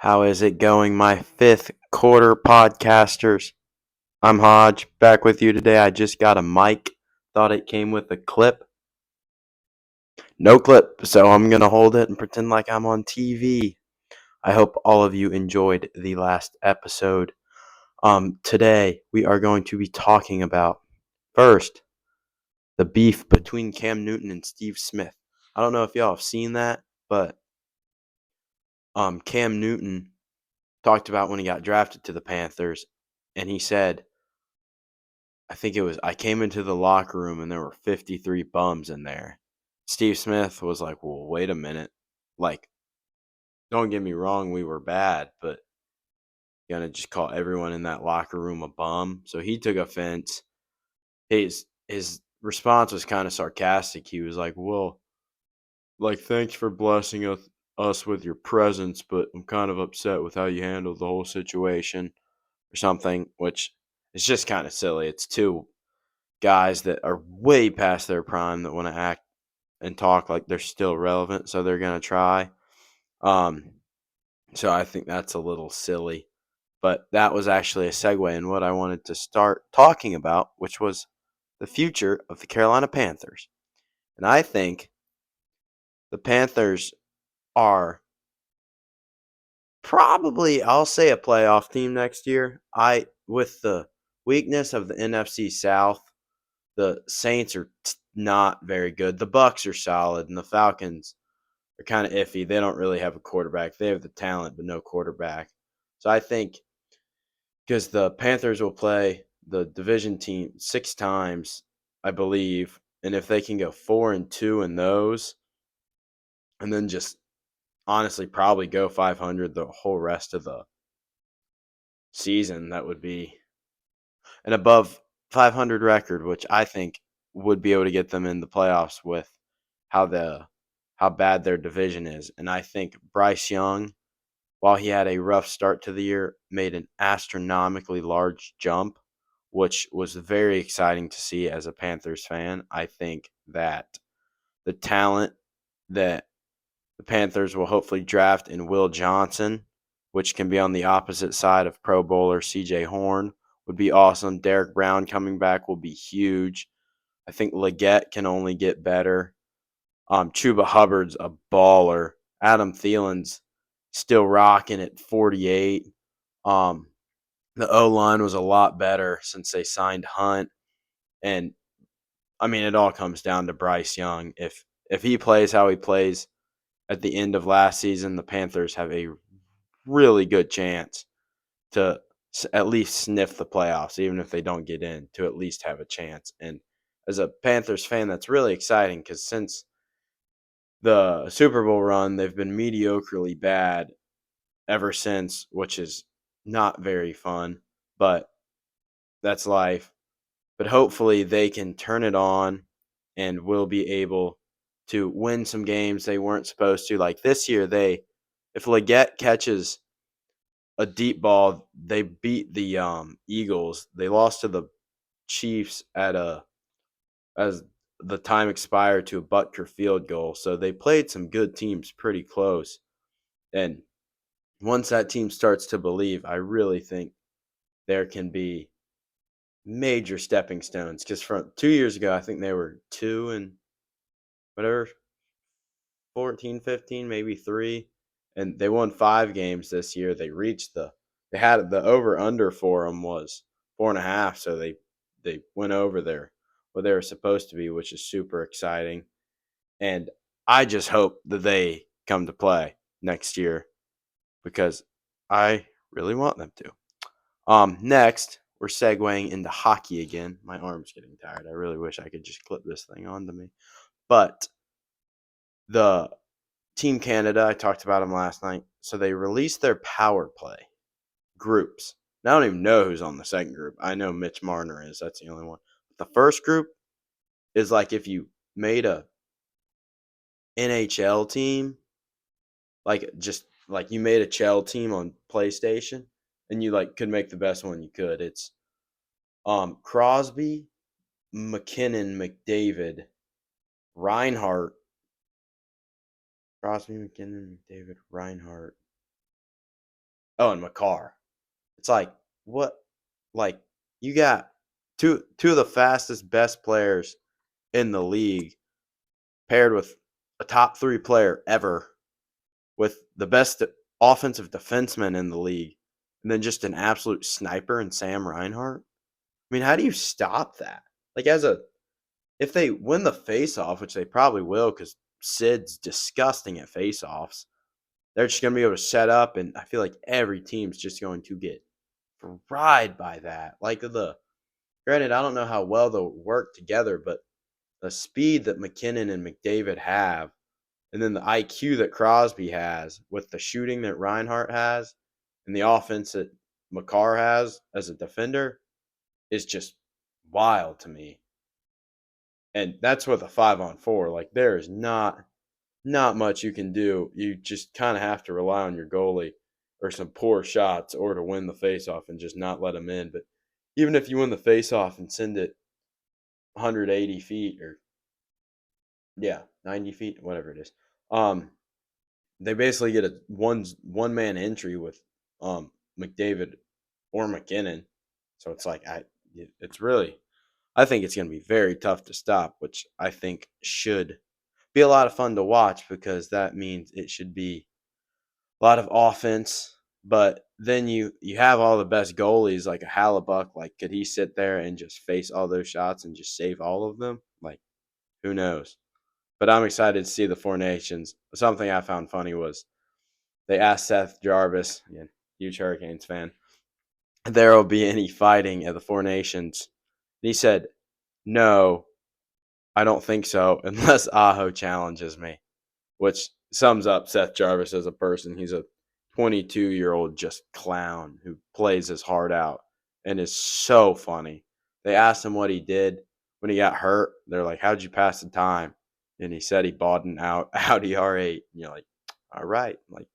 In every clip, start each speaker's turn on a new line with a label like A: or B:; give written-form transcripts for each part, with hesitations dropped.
A: How is it going, my fifth quarter podcasters? I'm Hodge, back with you today. I just got a mic. Thought it came with a clip. No clip, so I'm going to hold it and pretend like I'm on TV. I hope all of you enjoyed the last episode. Today, we are going to be talking about, first, the beef between Cam Newton and Steve Smith. I don't know if y'all have seen that, but Cam Newton talked about when he got drafted to the Panthers, and he said, I think it was, I came into the locker room and there were 53 bums in there. Steve Smith was like, well, wait a minute. Like, don't get me wrong, we were bad, but you're going to just call everyone in that locker room a bum. So he took offense. His response was kind of sarcastic. He was like, well, like, thanks for blessing us with your presence, but I'm kind of upset with how you handled the whole situation or something, which is just kind of silly. It's two guys that are way past their prime that want to act and talk like they're still relevant, so they're going to try. Um, so I think that's a little silly. But that was actually a segue in what I wanted to start talking about, which was the future of the Carolina Panthers. And I think the Panthers are probably, I'll say, a playoff team next year. With the weakness of the NFC South, the Saints are not very good. The Bucks are solid, and the Falcons are kind of iffy. They don't really have a quarterback. They have the talent, but no quarterback. So I think because the Panthers will play the division team 6 times, I believe, and if they can go 4-2 in those, and then just honestly probably go 500 the whole rest of the season, that would be an above 500 record, which I think would be able to get them in the playoffs with how bad their division is. And I think Bryce Young, while he had a rough start to the year, made an astronomically large jump, which was very exciting to see as a Panthers fan. I think that the talent that the Panthers will hopefully draft in Will Johnson, which can be on the opposite side of Pro Bowler CJ Horn, would be awesome. Derek Brown coming back will be huge. I think Leggett can only get better. Chuba Hubbard's a baller. Adam Thielen's still rocking at 48. Um, the O line was a lot better since they signed Hunt, and I mean it all comes down to Bryce Young. If he plays how he plays at the end of last season, the Panthers have a really good chance to at least sniff the playoffs, even if they don't get in, to at least have a chance. And as a Panthers fan, that's really exciting because since the Super Bowl run, they've been mediocrely bad ever since, which is not very fun, but that's life. But hopefully they can turn it on and will be able to win some games they weren't supposed to. Like this year, if Leggett catches a deep ball, they beat the Eagles. They lost to the Chiefs as the time expired to a Butker field goal. So they played some good teams pretty close. And once that team starts to believe, I really think there can be major stepping stones. Because from 2 years ago, I think they were 2 and whatever, 14, 15, maybe 3. And they won 5 games this year. They had the over under for them was 4.5. So they went over there what they were supposed to be, which is super exciting. And I just hope that they come to play next year because I really want them to. Next, we're segueing into hockey again. My arm's getting tired. I really wish I could just clip this thing onto me. But the Team Canada, I talked about them last night. So they released their power play groups. Now, I don't even know who's on the second group. I know Mitch Marner is. That's the only one. But the first group is like if you made a NHL team, like just like you made a Chell team on PlayStation, and you like could make the best one you could. It's Crosby, McKinnon, McDavid, Reinhart, Crosby, McKinnon, McDavid, Reinhart. Oh, and McCarr. It's like, what? Like, you got two of the fastest, best players in the league paired with a top 3 player ever, with the best offensive defenseman in the league, and then just an absolute sniper in Sam Reinhart. I mean, how do you stop that? Like, if they win the faceoff, which they probably will, because Sid's disgusting at faceoffs, they're just going to be able to set up, and I feel like every team's just going to get fried by that. Like, granted, I don't know how well they'll work together, but the speed that McKinnon and McDavid have, and then the IQ that Crosby has with the shooting that Reinhart has, and the offense that Makar has as a defender is just wild to me. And that's with a 5-on-4. Like, there is not much you can do. You just kind of have to rely on your goalie or some poor shots or to win the faceoff and just not let them in. But even if you win the faceoff and send it 180 feet or, yeah, 90 feet, whatever it is, they basically get a one man entry with McDavid or McKinnon. So it's like, it's really, I think it's going to be very tough to stop, which I think should be a lot of fun to watch, because that means it should be a lot of offense. But then you have all the best goalies, like a Hallebuck. Like, could he sit there and just face all those shots and just save all of them? Like, who knows? But I'm excited to see the Four Nations. Something I found funny was they asked Seth Jarvis, again, huge Hurricanes fan, if there will be any fighting at the Four Nations. And he said, "No, I don't think so, unless Aho challenges me," which sums up Seth Jarvis as a person. He's a 22-year-old just clown who plays his heart out and is so funny. They asked him what he did when he got hurt. They're like, "How'd you pass the time?" And he said he bought an Audi R8. And you're like, all right, like,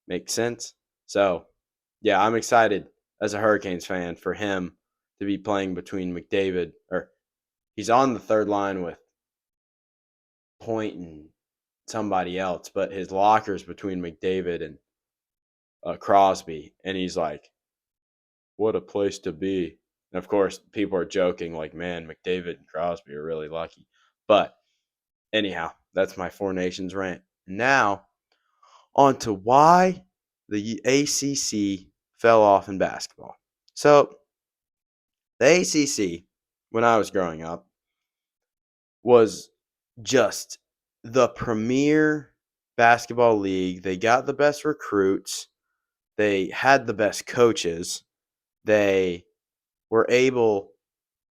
A: makes sense. So, yeah, I'm excited as a Hurricanes fan for him to be playing between McDavid, or he's on the third line with Point and somebody else, but his locker's between McDavid and Crosby, and he's like, "What a place to be!" And of course, people are joking, like, "Man, McDavid and Crosby are really lucky." But anyhow, that's my Four Nations rant. Now, on to why the ACC fell off in basketball. So, the ACC, when I was growing up, was just the premier basketball league. They got the best recruits. They had the best coaches. They were able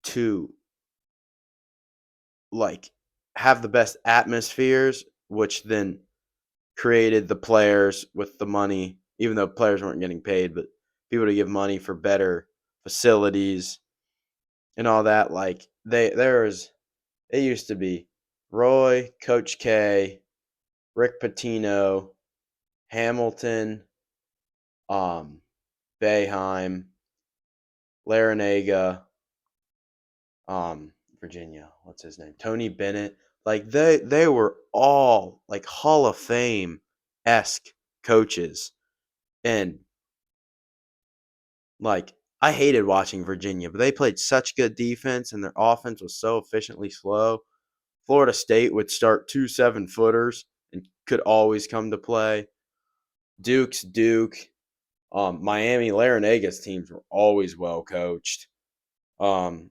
A: to, like, have the best atmospheres, which then created the players with the money, even though players weren't getting paid, but people to give money for better facilities and all that. Like, it used to be Roy, Coach K, Rick Pitino, Hamilton, um, Boeheim, Larinaga, Virginia, what's his name? Tony Bennett. Like, they were all like Hall of Fame esque coaches. And like, I hated watching Virginia, but they played such good defense and their offense was so efficiently slow. Florida State would start 2 7-footers and could always come to play. Duke's Duke. Miami Larinaga's teams were always well coached. UNC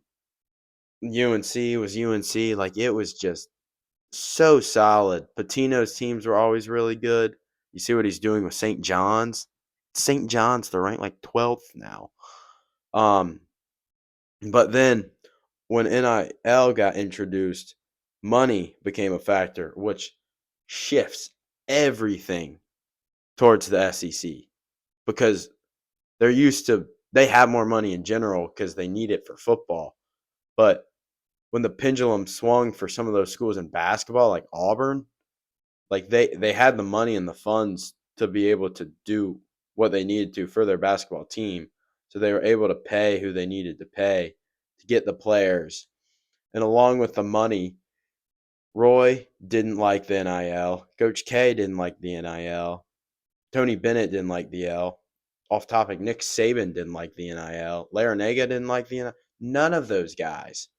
A: was UNC. Like, it was just so solid. Patino's teams were always really good. You see what he's doing with St. John's. St. John's, they're ranked like 12th now. But then when NIL got introduced, money became a factor, which shifts everything towards the SEC, because they have more money in general because they need it for football. But when the pendulum swung for some of those schools in basketball, like Auburn, like, they had the money and the funds to be able to do what they needed to for their basketball team. So they were able to pay who they needed to pay to get the players. And along with the money, Roy didn't like the NIL. Coach K didn't like the NIL. Tony Bennett didn't like the L. off topic, Nick Saban didn't like the NIL. Larinaga didn't like the NIL. None of those guys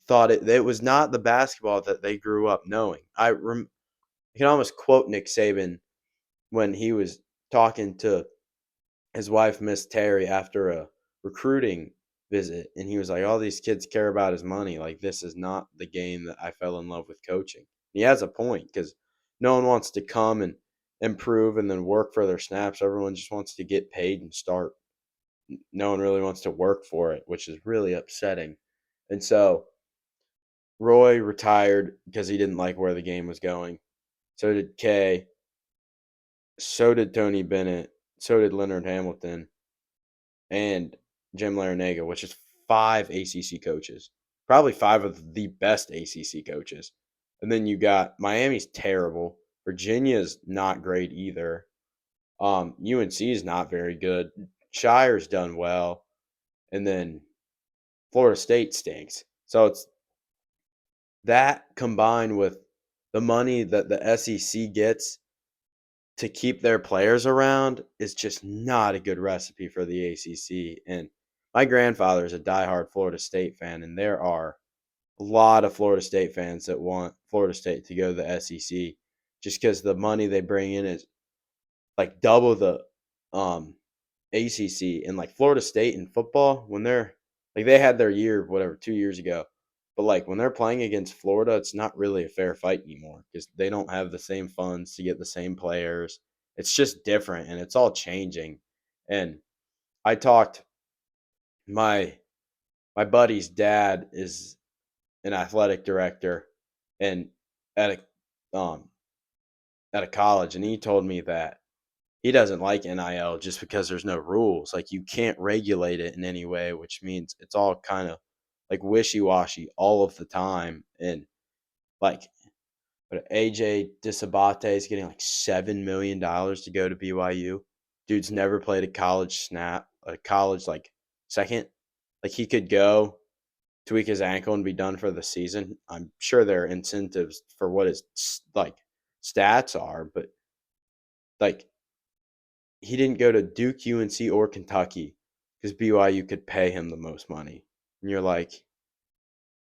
A: thought it was not the basketball that they grew up knowing. I can almost quote Nick Saban when he was talking to his wife, Miss Terry, after a recruiting visit, and he was like, "All these kids care about is money. Like, this is not the game that I fell in love with coaching." He has a point because no one wants to come and improve and then work for their snaps. Everyone just wants to get paid and start. No one really wants to work for it, which is really upsetting. And so Roy retired because he didn't like where the game was going. So did Kay. So did Tony Bennett. So did Leonard Hamilton and Jim Larinaga, which is 5 ACC coaches, probably 5 of the best ACC coaches. And then you got Miami's terrible. Virginia's not great either. UNC is not very good. Shire's done well, and then Florida State stinks. So it's that combined with the money that the SEC gets to keep their players around is just not a good recipe for the ACC. And my grandfather is a diehard Florida State fan, and there are a lot of Florida State fans that want Florida State to go to the SEC just because the money they bring in is like double the ACC. And like Florida State in football, when they're like they had their year, whatever, 2 years ago. But like when they're playing against Florida, it's not really a fair fight anymore because they don't have the same funds to get the same players. It's just different and it's all changing. And I talked my my buddy's dad is an athletic director and at a college, and he told me that he doesn't like NIL just because there's no rules. Like you can't regulate it in any way, which means it's all kind of like wishy-washy all of the time. And like but AJ Disabate is getting like $7 million to go to BYU. Dude's never played a college snap, a college like second. Like he could go tweak his ankle and be done for the season. I'm sure there are incentives for what his like stats are, but like he didn't go to Duke, UNC, or Kentucky because BYU could pay him the most money. And you're like,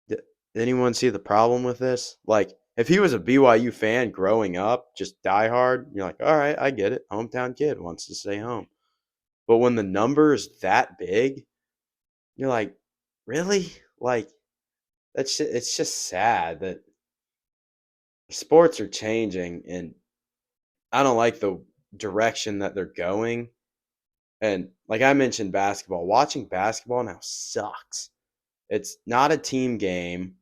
A: did anyone see the problem with this? Like, if he was a BYU fan growing up, just diehard, you're like, all right, I get it. Hometown kid wants to stay home. But when the number is that big, you're like, really? Like, it's just sad that sports are changing, and I don't like the direction that they're going. And like I mentioned, basketball, watching basketball now sucks. It's not a team game.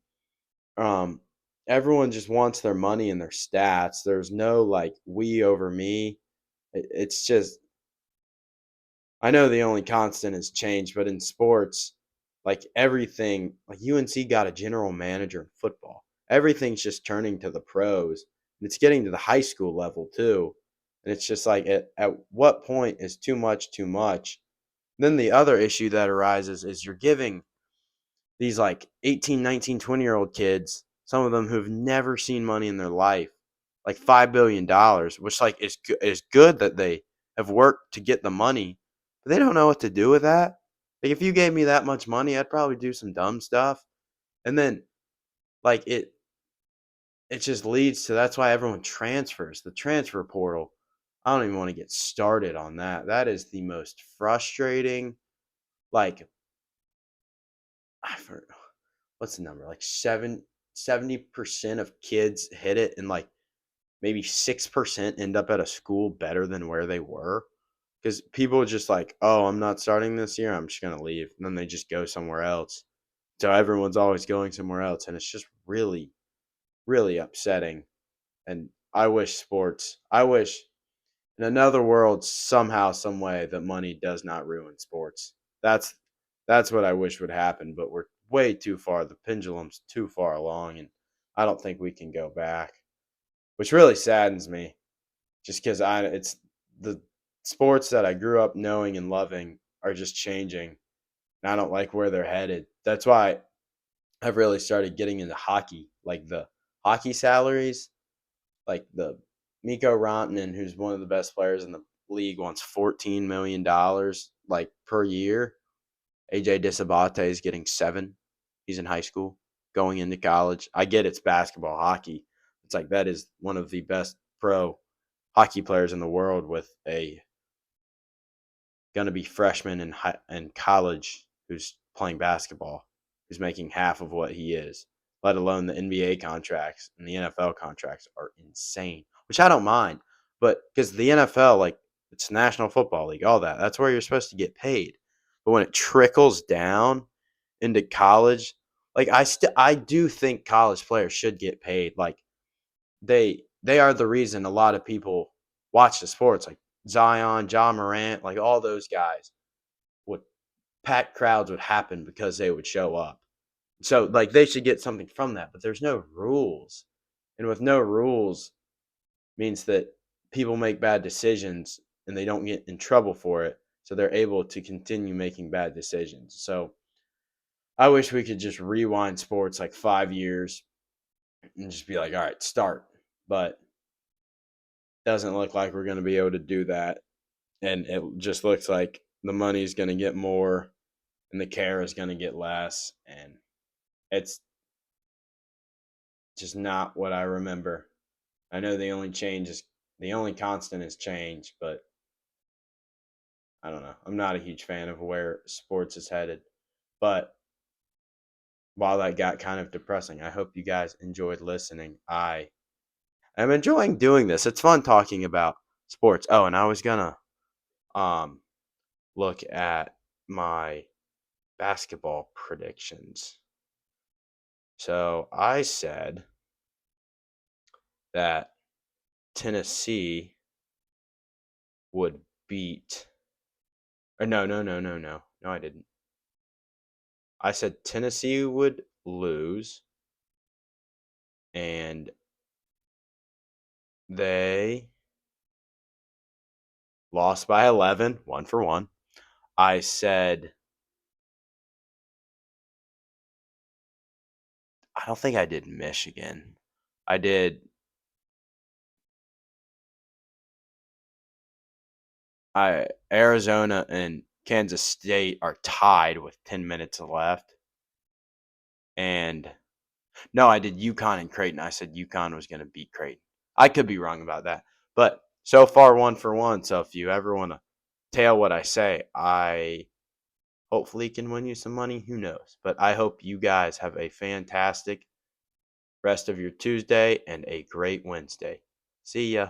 A: Um, Everyone just wants their money and their stats. There's no like we over me. It's just I know the only constant is change, but in sports, like everything, like UNC got a general manager in football. Everything's just turning to the pros, and it's getting to the high school level too. And it's just like at what point is too much too much? Then the other issue that arises is you're giving these like 18, 19, 20-year-old kids, some of them who've never seen money in their life, like $5 billion, which like is good that they have worked to get the money, but they don't know what to do with that. Like if you gave me that much money, I'd probably do some dumb stuff. And then like it just leads to that's why everyone transfers. The transfer portal. I don't even want to get started on that. That is the most frustrating. Like what's the number? Like 70% of kids hit it, and like maybe 6% end up at a school better than where they were. Because people are just like, oh, I'm not starting this year. I'm just going to leave. And then they just go somewhere else. So everyone's always going somewhere else. And it's just really, really upsetting. And I wish in another world, somehow, some way, that money does not ruin sports. That's that's what I wish would happen, but we're way too far. The pendulum's too far along, and I don't think we can go back, which really saddens me. Just because it's the sports that I grew up knowing and loving are just changing, and I don't like where they're headed. That's why I've really started getting into hockey, like the hockey salaries, like the Mikko Rantanen, who's one of the best players in the league wants $14 million like per year. AJ Disabate is getting 7. He's in high school, going into college. I get it's basketball, hockey. It's like that is one of the best pro hockey players in the world with a going to be freshman in college who's playing basketball, who's making half of what he is, let alone the NBA contracts and the NFL contracts are insane, which I don't mind. But because the NFL, like, it's National Football League, all that, that's where you're supposed to get paid. But when it trickles down into college, like I do think college players should get paid. Like they are the reason a lot of people watch the sports. Like Zion, John Morant, like all those guys would packed crowds would happen because they would show up. So like they should get something from that, but there's no rules. And with no rules means that people make bad decisions and they don't get in trouble for it. So they're able to continue making bad decisions. So I wish we could just rewind sports like 5 years and just be like, all right, start. But doesn't look like we're going to be able to do that. And it just looks like the money is going to get more and the care is going to get less. And it's just not what I remember. I know the only constant is change, but I don't know. I'm not a huge fan of where sports is headed. But while that got kind of depressing, I hope you guys enjoyed listening. I am enjoying doing this. It's fun talking about sports. Oh, and I was gonna um look at my basketball predictions. So I said that Tennessee would beat. Or no. No, I didn't. I said Tennessee would lose, and they lost by 11, 1-for-1. I said, I don't think I did Michigan. I did. Arizona and Kansas State are tied with 10 minutes left. And no, I did UConn and Creighton. I said UConn was going to beat Creighton. I could be wrong about that. But so far, 1-for-1. So if you ever want to tail what I say, I hopefully can win you some money. Who knows? But I hope you guys have a fantastic rest of your Tuesday and a great Wednesday. See ya.